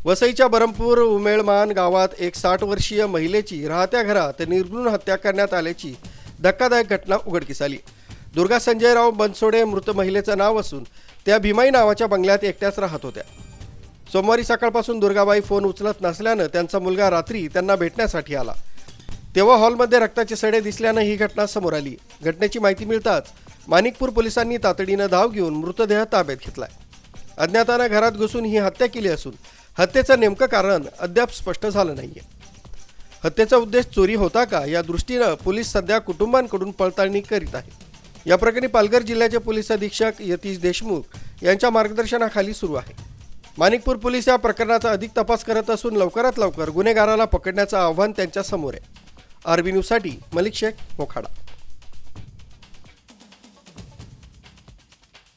वसईच्या बरमपूर उमेळमान गावात एक 60 वर्षीय महिलेची राहत्या घरात निर्घृण हत्या करण्यात आल्याची धक्कादायक घटना उघडकीस आली। दुर्गा संजयराव बनसोडे मृत महिलेचं नाव असून त्या भीमाई नावाच्या बंगल्यात एकट्याच राहत होत्या। सोमवारी सकाळपासून दुर्गाबाई फोन उचलत नसल्यानं त्यांचा मुलगा रात्री त्यांना भेटण्यासाठी आला, तेव्हा हॉलमध्ये रक्ताचे सडे दिसल्यानं ही घटना समोर आली। घटनेची माहिती मिळताच माणिकपूर पोलिसांनी तातडीनं धाव घेऊन मृतदेह ताब्यात घेतलाय। अज्ञातानं घरात घुसून ही हत्या केली असून हत्येचं नेमकं कारण अद्याप स्पष्ट झालं नाहीये। हत्येचा उद्देश चोरी होता का या दृष्टीनं पोलीस सध्या कुटुंबांकडून पडताळणी करीत आहेत। या प्रकरणी पालघर जिल्ह्याचे पोलीस अधीक्षक यतीश देशमुख यांच्या मार्गदर्शनाखाली सुरू आहे। माणिकपूर पोलीस या प्रकरणाचा अधिक तपास करत असून लवकरात लवकर गुन्हेगाराला पकडण्याचं आव्हान त्यांच्या समोर आहे। आरबी न्यूजसाठी मलिक शेख मोखाडा।